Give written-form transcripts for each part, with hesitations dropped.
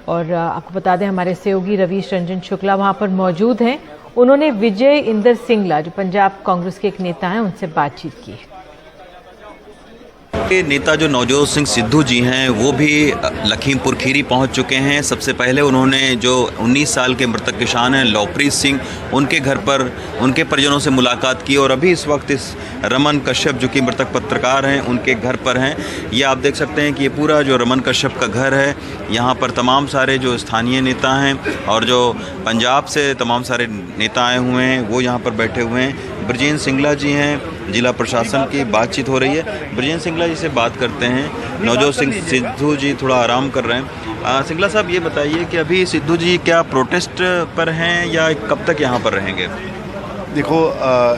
और आपको बता दें हमारे सहयोगी रवीश रंजन शुक्ला वहां पर मौजूद हैं। उन्होंने विजय इंदर सिंगला जो पंजाब कांग्रेस के एक नेता हैं उनसे बातचीत की है। नेता जो नवजोत सिंह सिद्धू जी हैं वो भी लखीमपुर खीरी पहुंच चुके हैं। सबसे पहले उन्होंने जो 19 साल के मृतक किसान हैं लवप्रीत सिंह, उनके घर पर उनके परिजनों से मुलाकात की और अभी इस वक्त इस रमन कश्यप जो कि मृतक पत्रकार हैं उनके घर पर हैं। ये आप देख सकते हैं कि ये पूरा जो रमन कश्यप का घर है, यहाँ पर तमाम सारे जो स्थानीय नेता हैं और जो पंजाब से तमाम सारे नेता आए हुए हैं वो यहाँ पर बैठे हुए हैं। ब्रजेंद्र सिंगला जी हैं, जिला प्रशासन की बातचीत हो रही है। ब्रजेंद्र सिंगला जी से बात करते हैं। नवजोत सिंह सिद्धू जी थोड़ा आराम कर रहे हैं। सिंगला साहब ये बताइए कि अभी सिद्धू जी क्या प्रोटेस्ट पर हैं या कब तक यहाँ पर रहेंगे? देखो,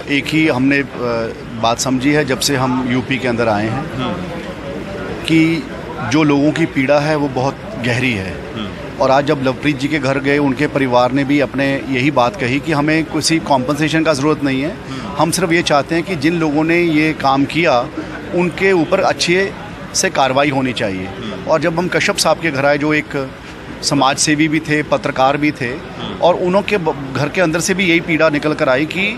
एक ही हमने बात समझी है जब से हम यूपी के अंदर आए हैं कि जो लोगों की पीड़ा है वो बहुत गहरी है। और आज जब लवप्रीत जी के घर गए उनके परिवार ने भी अपने यही बात कही कि हमें किसी कॉम्पनसेशन का ज़रूरत नहीं है, हम सिर्फ ये चाहते हैं कि जिन लोगों ने ये काम किया उनके ऊपर अच्छे से कार्रवाई होनी चाहिए। और जब हम कश्यप साहब के घर आए जो एक समाज सेवी भी थे, पत्रकार भी थे, और उनके घर के अंदर से भी यही पीड़ा निकल कर आई कि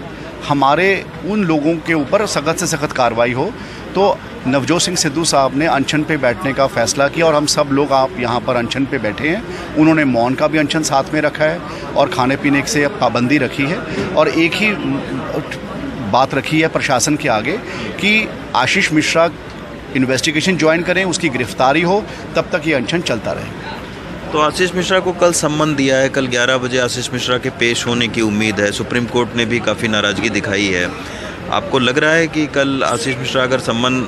हमारे उन लोगों के ऊपर सख्त से सख्त कार्रवाई हो। तो नवजोत सिंह सिद्धू साहब ने अनशन पे बैठने का फ़ैसला किया और हम सब लोग आप यहाँ पर अनशन पे बैठे हैं। उन्होंने मौन का भी अनशन साथ में रखा है और खाने पीने से पाबंदी रखी है और एक ही बात रखी है प्रशासन के आगे कि आशीष मिश्रा इन्वेस्टिगेशन ज्वाइन करें, उसकी गिरफ्तारी हो, तब तक ये अनशन चलता रहे। तो आशीष मिश्रा को कल सम्मन दिया है, कल 11 बजे आशीष मिश्रा के पेश होने की उम्मीद है। सुप्रीम कोर्ट ने भी काफ़ी नाराज़गी दिखाई है। आपको लग रहा है कि कल आशीष मिश्रा अगर सम्मन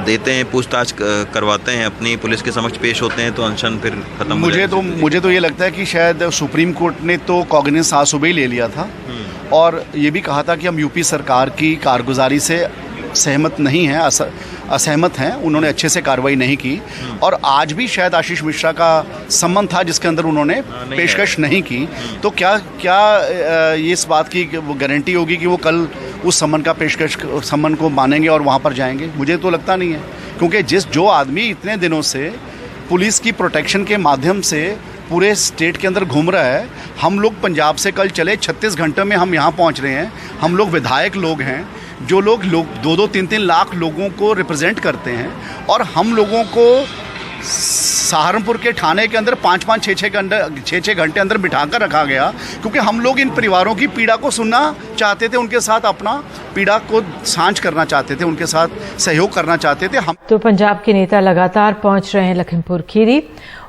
देते हैं, पूछताछ करवाते हैं, अपनी पुलिस के समक्ष पेश होते हैं तो अनशन फिर खत्म? मुझे तो ये लगता है कि शायद सुप्रीम कोर्ट ने तो कॉग्निजेंस आज सुबह ही ले लिया था और ये भी कहा था कि हम यूपी सरकार की कारगुजारी से सहमत नहीं हैं, असहमत हैं, उन्होंने अच्छे से कार्रवाई नहीं की। और आज भी शायद आशीष मिश्रा का सम्मन था जिसके अंदर उन्होंने पेशकश नहीं की। तो क्या ये इस बात की गारंटी होगी कि वो कल उस सम्मन को मानेंगे और वहाँ पर जाएंगे? मुझे तो लगता नहीं है, क्योंकि जो आदमी इतने दिनों से पुलिस की प्रोटेक्शन के माध्यम से पूरे स्टेट के अंदर घूम रहा है। हम लोग पंजाब से कल चले, 36 घंटे में हम यहाँ पहुँच रहे हैं। हम लोग विधायक लोग हैं, जो लोग 2-2, 3-3 लाख लोगों को रिप्रेजेंट करते हैं और हम लोगों को सहारनपुर के थाने के अंदर 5-5, 6-6 घंटे अंदर बिठाकर रखा गया, क्योंकि हम लोग इन परिवारों की पीड़ा को सुनना चाहते थे, उनके साथ अपना पीड़ा को साझा करना चाहते थे, उनके साथ सहयोग करना चाहते थे। हम तो पंजाब के नेता लगातार पहुंच रहे हैं लखीमपुर खीरी।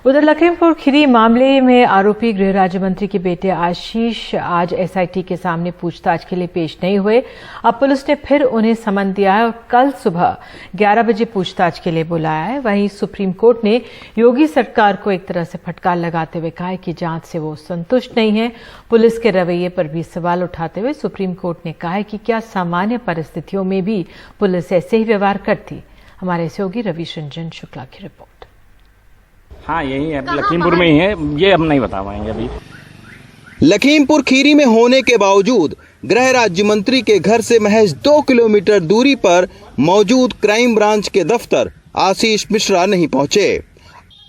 उधर लखीमपुर खीरी मामले में आरोपी गृह राज्य मंत्री के बेटे आशीष आज एसआईटी के सामने पूछताछ के लिए पेश नहीं हुए। अब पुलिस ने फिर उन्हें समन दिया है और कल सुबह 11 बजे पूछताछ के लिए बुलाया है। वहीं सुप्रीम कोर्ट ने योगी सरकार को एक तरह से फटकार लगाते हुए कहा है कि जांच से वो संतुष्ट नहीं है। पुलिस के रवैये पर भी सवाल उठाते हुए सुप्रीम कोर्ट ने कहा है कि क्या सामान्य परिस्थितियों में भी पुलिस ऐसे ही व्यवहार करती? हमारे सहयोगी रवीश रंजन शुक्ला की रिपोर्ट। हाँ, यही है, लखीमपुर में ही है, ये हम नहीं बता पाएंगे अभी। लखीमपुर खीरी में होने के बावजूद गृह राज्य मंत्री के घर से महज 2 किलोमीटर दूरी पर मौजूद क्राइम ब्रांच के दफ्तर आशीष मिश्रा नहीं पहुंचे।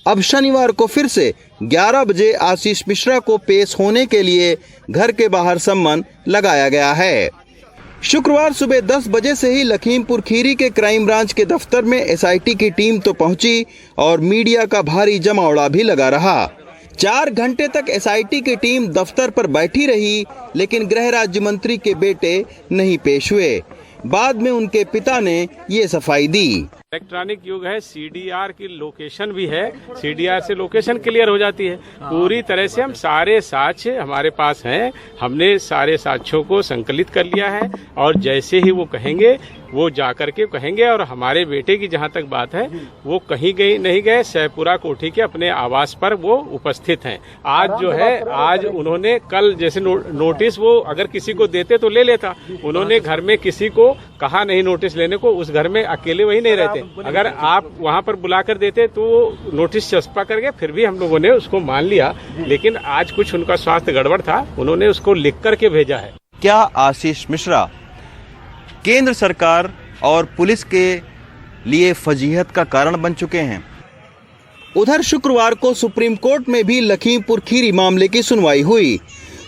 अब शनिवार को फिर से 11 बजे आशीष मिश्रा को पेश होने के लिए घर के बाहर सम्मन लगाया गया है। शुक्रवार सुबह 10 बजे से ही लखीमपुर खीरी के क्राइम ब्रांच के दफ्तर में एसआईटी की टीम तो पहुंची और मीडिया का भारी जमावड़ा भी लगा रहा। 4 घंटे तक एसआईटी की टीम दफ्तर पर बैठी रही, लेकिन गृह राज्य मंत्री के बेटे नहीं पेश हुए। बाद में उनके पिता ने ये सफाई दी। इलेक्ट्रॉनिक युग है, सीडीआर की लोकेशन भी है, सीडीआर से लोकेशन क्लियर हो जाती है। पूरी तरह से हम सारे साक्ष्य हमारे पास हैं, हमने सारे साक्ष्यों को संकलित कर लिया है और जैसे ही वो कहेंगे वो जाकर के कहेंगे। और हमारे बेटे की जहां तक बात है, वो कहीं नहीं गए, सहपुरा कोठी के अपने आवास पर वो उपस्थित हैं। आज जो है, आज उन्होंने कल जैसे नोटिस वो अगर किसी को देते तो ले लेता, उन्होंने घर में किसी को कहा नहीं नोटिस लेने को, उस घर में अकेले वही नहीं रहते। अगर आप वहां पर बुलाकर देते तो नोटिस चस्पा करके फिर भी हम लोगों ने उसको मान लिया, लेकिन आज कुछ उनका स्वास्थ्य गड़बड़ था, उन्होंने उसको लिख करके भेजा है। क्या आशीष मिश्रा केंद्र सरकार और पुलिस के लिए फजीहत का कारण बन चुके हैं? उधर शुक्रवार को सुप्रीम कोर्ट में भी लखीमपुर खीरी मामले की सुनवाई हुई।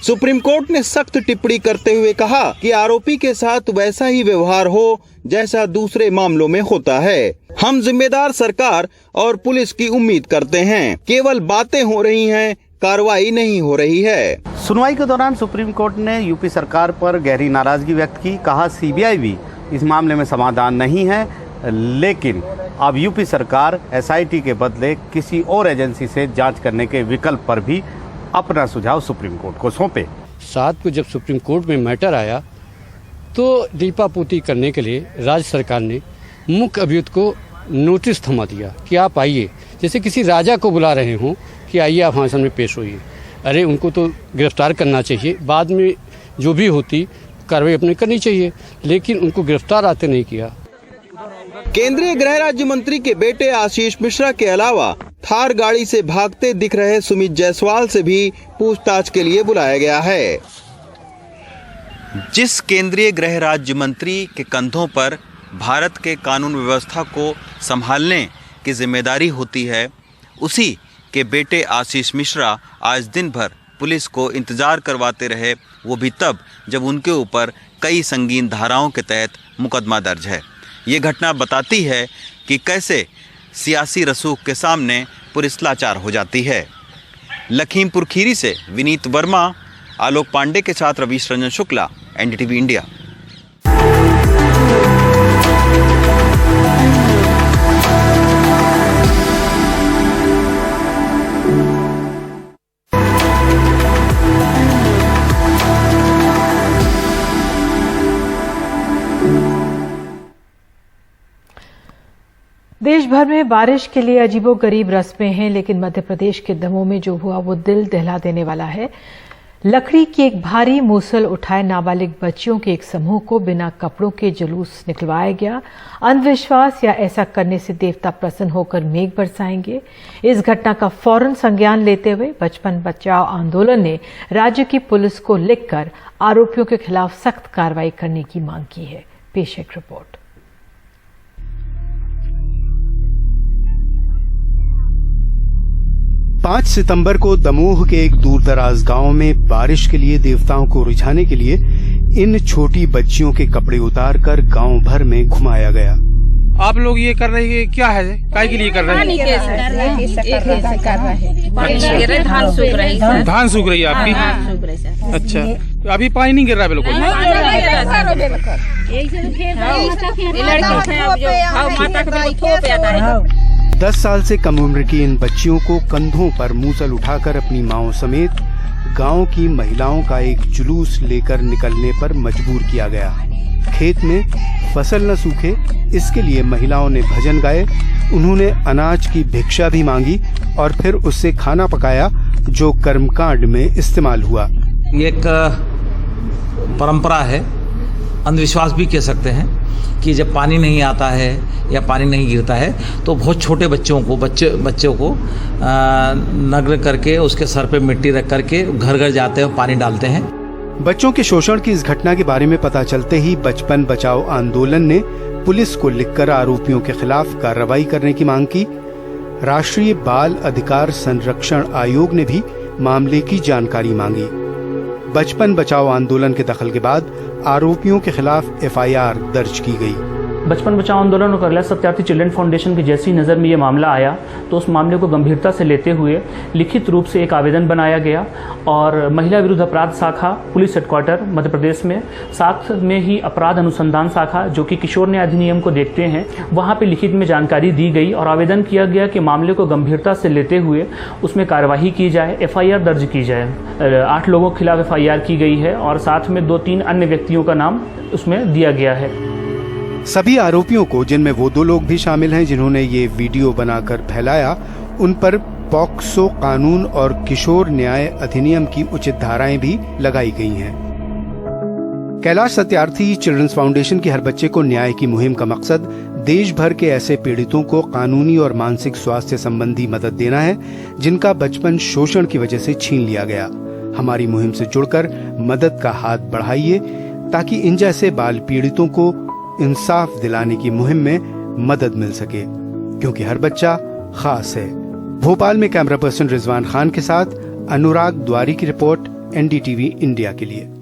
सुप्रीम कोर्ट ने सख्त टिप्पणी करते हुए कहा कि आरोपी के साथ वैसा ही व्यवहार हो जैसा दूसरे मामलों में होता है। हम जिम्मेदार सरकार और पुलिस की उम्मीद करते हैं। केवल बातें हो रही हैं, कार्रवाई नहीं हो रही है। सुनवाई के दौरान सुप्रीम कोर्ट ने यूपी सरकार पर गहरी नाराजगी व्यक्त की। कहा सीबीआई भी इस मामले में समाधान नहीं है, लेकिन अब यूपी सरकार एसआईटी के बदले किसी और एजेंसी से जांच करने के विकल्प पर भी अपना सुझाव सुप्रीम कोर्ट को सौंपे। 7 को जब सुप्रीम कोर्ट में मैटर आया तो लीपापोती करने के लिए राज्य सरकार ने मुख्य अभियुक्त को नोटिस थमा दिया कि आप आइए, जैसे किसी राजा को बुला रहे हों कि आइए आप हमारे सामने पेश होइए। अरे उनको तो गिरफ्तार करना चाहिए, बाद में जो भी होती कार्रवाई अपनी करनी चाहिए, लेकिन उनको गिरफ्तार आते नहीं किया। केंद्रीय गृह राज्य मंत्री के बेटे आशीष मिश्रा के अलावा थार गाड़ी से भागते दिख रहे सुमित जायसवाल से भी पूछताछ के लिए बुलाया गया है। जिस केंद्रीय गृह राज्य मंत्री के कंधों पर भारत के कानून व्यवस्था को संभालने की जिम्मेदारी होती है, उसी के बेटे आशीष मिश्रा आज दिन भर पुलिस को इंतजार करवाते रहे, वो भी तब जब उनके ऊपर कई संगीन धाराओं के तहत मुकदमा दर्ज है। ये घटना बताती है कि कैसे सियासी रसूख के सामने पुलिस लाचार हो जाती है। लखीमपुर खीरी से विनीत वर्मा, आलोक पांडे के साथ रवीश रंजन शुक्ला, एनडीटीवी इंडिया। देश भर में बारिश के लिए अजीबोगरीब रस्में हैं, लेकिन मध्य प्रदेश के दमोह में जो हुआ वो दिल दहला देने वाला है। लकड़ी की एक भारी मूसल उठाए नाबालिग बच्चियों के एक समूह को बिना कपड़ों के जुलूस निकलवाया गया। अंधविश्वास या ऐसा करने से देवता प्रसन्न होकर मेघ बरसाएंगे। इस घटना का फौरन संज्ञान लेते हुए बचपन बचाओ आंदोलन ने राज्य की पुलिस को लिखकर आरोपियों के खिलाफ सख्त कार्रवाई करने की मांग की है। पेश एक रिपोर्ट। 5 सितंबर को दमोह के एक दूरदराज गांव में बारिश के लिए देवताओं को रिझाने के लिए इन छोटी बच्चियों के कपड़े उतारकर गांव भर में घुमाया गया। आप लोग ये कर रहे हैं, क्या है, काय के लिए कर रहे हैं? धान सूख रही है आपकी? अच्छा, अभी पानी नहीं गिर रहा है बिल्कुल? 10 साल से कम उम्र की इन बच्चियों को कंधों पर मूसल उठाकर अपनी माओं समेत गांव की महिलाओं का एक जुलूस लेकर निकलने पर मजबूर किया गया। खेत में फसल न सूखे, इसके लिए महिलाओं ने भजन गाए। उन्होंने अनाज की भिक्षा भी मांगी और फिर उससे खाना पकाया, जो कर्मकांड में इस्तेमाल हुआ। ये एक परंपरा है, अंधविश्वास भी कह सकते हैं, कि जब पानी नहीं आता है या पानी नहीं गिरता है तो बहुत छोटे बच्चों को नग्न करके उसके सर पे मिट्टी रख करके घर घर जाते हैं, पानी डालते हैं। बच्चों के शोषण की इस घटना के बारे में पता चलते ही बचपन बचाओ आंदोलन ने पुलिस को लिखकर आरोपियों के खिलाफ कार्रवाई करने की मांग की। राष्ट्रीय बाल अधिकार संरक्षण आयोग ने भी मामले की जानकारी मांगी। बचपन बचाओ आंदोलन के दखल के बाद आरोपियों के खिलाफ एफआईआर दर्ज की गई। बचपन बचाओ आंदोलन और कैलाश सत्यार्थी चिल्ड्रन फाउंडेशन की जैसी नज़र में ये मामला आया तो उस मामले को गंभीरता से लेते हुए लिखित रूप से एक आवेदन बनाया गया और महिला विरुद्ध अपराध शाखा पुलिस हेडक्वार्टर मध्य प्रदेश में, साथ में ही अपराध अनुसंधान शाखा जो कि किशोर न्याय अधिनियम को देखते हैं, वहाँ पे लिखित में जानकारी दी गई और आवेदन किया गया कि मामले को गंभीरता से लेते हुए उसमें कार्यवाही की जाए, एफआईआर दर्ज की जाए। 8 लोगों के खिलाफ एफआईआर की गई है और साथ में 2-3 अन्य व्यक्तियों का नाम उसमें दिया गया है। सभी आरोपियों को, जिनमें वो 2 लोग भी शामिल हैं जिन्होंने ये वीडियो बनाकर फैलाया, उन पर पॉक्सो कानून और किशोर न्याय अधिनियम की उचित धाराएं भी लगाई गई हैं। कैलाश सत्यार्थी चिल्ड्रंस फाउंडेशन की हर बच्चे को न्याय की मुहिम का मकसद देश भर के ऐसे पीड़ितों को कानूनी और मानसिक स्वास्थ्य संबंधी मदद देना है जिनका बचपन शोषण की वजह से छीन लिया गया। हमारी मुहिम से जुड़कर मदद का हाथ बढ़ाइए ताकि इन जैसे बाल पीड़ितों को इंसाफ दिलाने की मुहिम में मदद मिल सके, क्योंकि हर बच्चा खास है, भोपाल में कैमरा पर्सन रिजवान खान के साथ अनुराग द्वारी की रिपोर्ट, NDTV इंडिया के लिए।